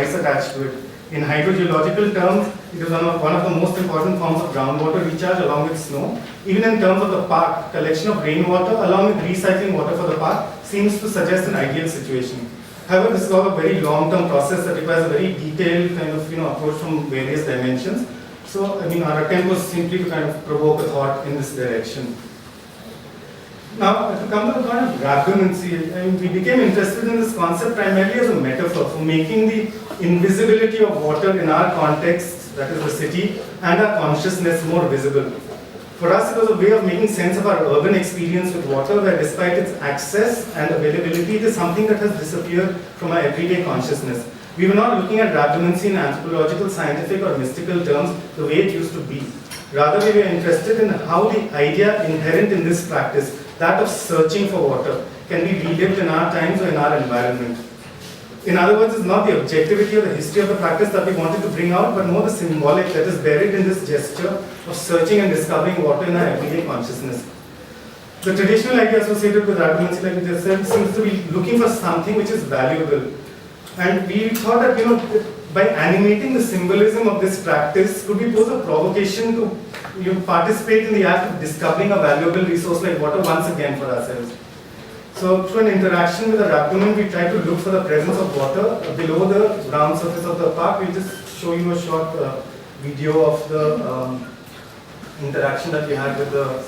ice attached to it. In hydrogeological terms, it is one of the most important forms of groundwater recharge along with snow. Even in terms of the park, collection of rainwater along with recycling water for the park seems to suggest an ideal situation. However, this is all a very long-term process that requires a very detailed kind of approach from various dimensions. So, our attempt was simply to kind of provoke a thought in this direction. Now, to come to the point of rhabdomancy, we became interested in this concept primarily as a metaphor for making the invisibility of water in our context, that is the city, and our consciousness more visible. For us, it was a way of making sense of our urban experience with water, where despite its access and availability, it is something that has disappeared from our everyday consciousness. We were not looking at rhabdomancy in anthropological, scientific, or mystical terms the way it used to be. Rather, we were interested in how the idea inherent in this practice, that of searching for water, can be relived in our times or in our environment. In other words, it's not the objectivity or the history of the practice that we wanted to bring out, but more the symbolic that is buried in this gesture of searching and discovering water in our everyday consciousness. The traditional idea associated with rhabdomancy, like we just said, seems to be looking for something which is valuable. And we thought that, by animating the symbolism of this practice, could we pose a provocation to participate in the act of discovering a valuable resource like water once again for ourselves. So through an interaction with the rhabdoman, we try to look for the presence of water below the ground surface of the park. We'll just show you a short video of the interaction that we had with the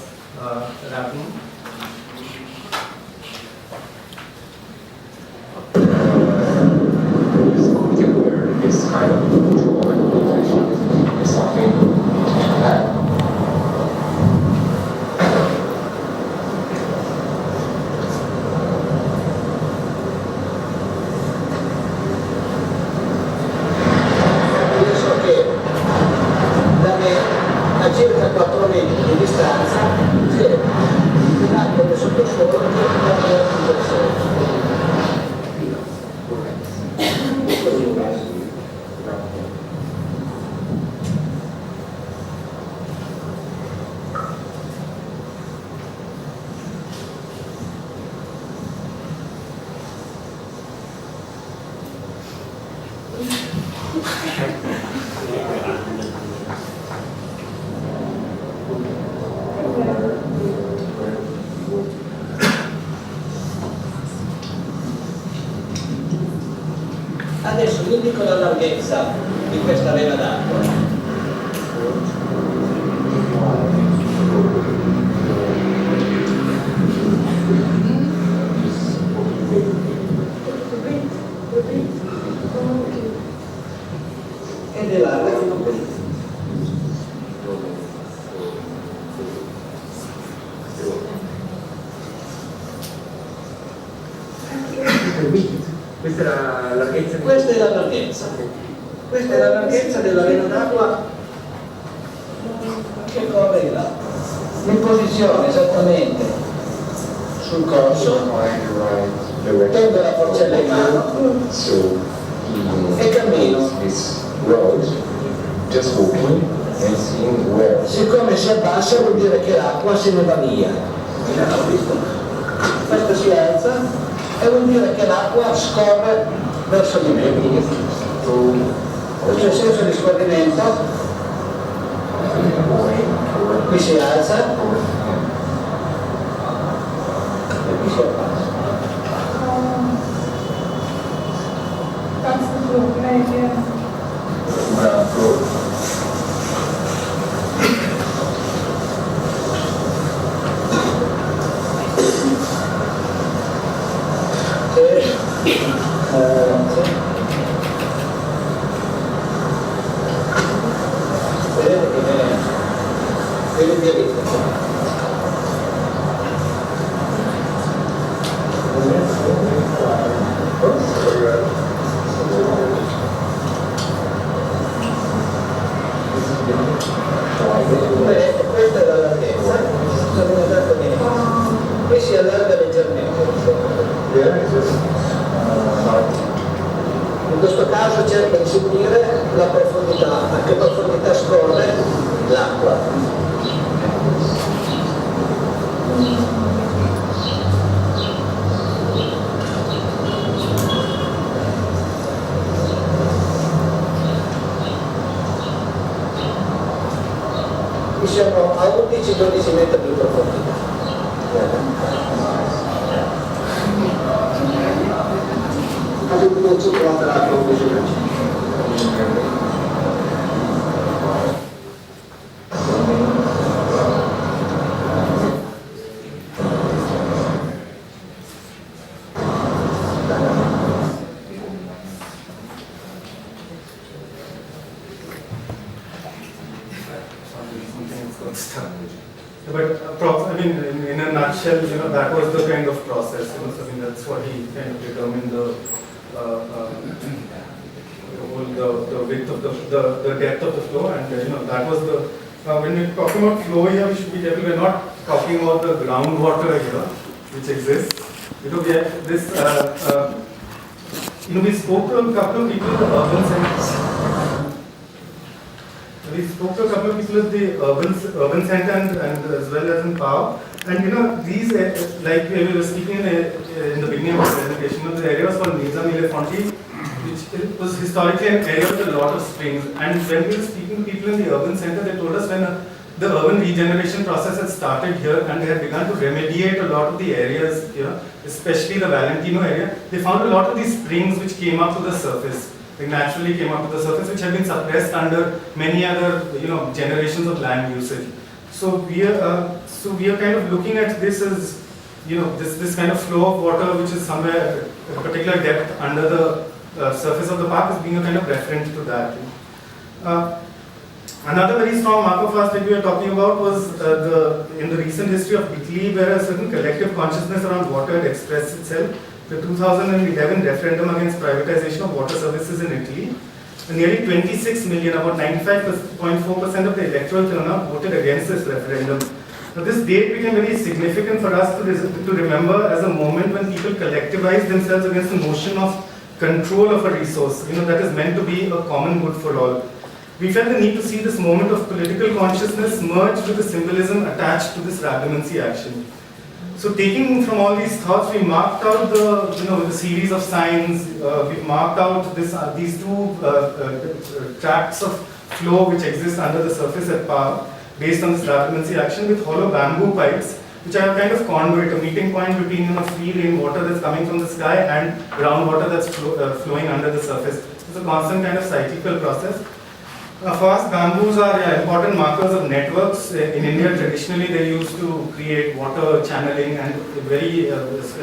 rhabdoman. This kind of drawing is something that circa 4 metri di distanza c'è un'acqua del sottosuolo che è Adesso vi dico la larghezza di questa vena d'acqua. Ed è larga fino qui. questa è la larghezza. Questa è la larghezza. Questa è la larghezza della vena d'acqua che corre là. In posizione esattamente sul corso, tengo la forcella in mano e cammino. Siccome si abbassa vuol dire che l'acqua se ne va via. Questa si alza e vuol dire che l'acqua scorre verso di me. C'è il senso di scorrimento, qui si alza e qui si abbassa. Vedete che viene diritto. Vedete, questa è la larghezza, sono notato che qui si allarga leggermente. In questo caso cerca di seguire la profondità, a che profondità scorre l'acqua. siano audici 12 metri di profondità. Avevo molto trovato la conclusione. But I mean, in a nutshell, that was the kind of process. So I mean, that's what he kind of determined the width of the depth of the flow, and that was the. When we're talking about flow here, we should be careful. We're not talking about the groundwater here, which exists. We have this. We spoke to a couple of people in the urban centers. We spoke to a couple of people at the urban center and as well as in Pau. And these, like we were speaking in the beginning of the presentation, the area was called Nizam Elefanti, which was historically an area with a lot of springs. And when we were speaking to people in the urban center, they told us when the urban regeneration process had started here and they had begun to remediate a lot of the areas here, especially the Valentino area, they found a lot of these springs which came up to the surface. They naturally came up to the surface, which had been suppressed under many other, generations of land usage. So we are kind of looking at this as, this kind of flow of water, which is somewhere at a particular depth under the surface of the park, as being a kind of reference to that. Another very strong mark of us that we were talking about was in the recent history of Italy, where a certain collective consciousness around water had expressed itself. The 2011 referendum against privatization of water services in Italy, nearly 26 million, about 95.4% of the electoral turnout voted against this referendum. Now, this date became very significant for us to remember as a moment when people collectivized themselves against the notion of control of a resource, that is meant to be a common good for all. We felt the need to see this moment of political consciousness merged with the symbolism attached to this relevancy action. So taking from all these thoughts, we marked out the series of signs. We marked out these two tracts of flow which exist under the surface at Pau, based on this relevancy action, with hollow bamboo pipes, which are a kind of conduit, a meeting point between free rainwater that's coming from the sky and groundwater that's flowing under the surface. It's a constant kind of cyclical process. For us, bamboos are important markers of networks. In India, traditionally, they used to create water channeling and very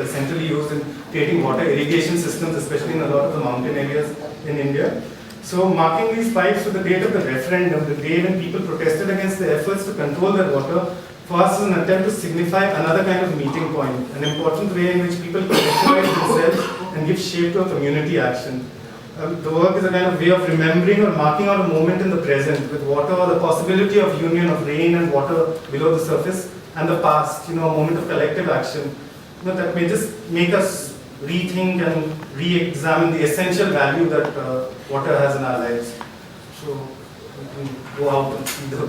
centrally used in creating water irrigation systems, especially in a lot of the mountain areas in India. So marking these pipes with the date of the referendum, the day when people protested against the efforts to control their water, for us is an attempt to signify another kind of meeting point, an important way in which people collectivize themselves and give shape to a community action. The work is a kind of way of remembering or marking out a moment in the present with water, or the possibility of union of rain and water below the surface, and the past, a moment of collective action. That may just make us rethink and re-examine the essential value that water has in our lives. So we can go out and see the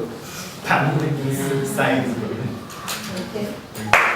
family signs. Okay.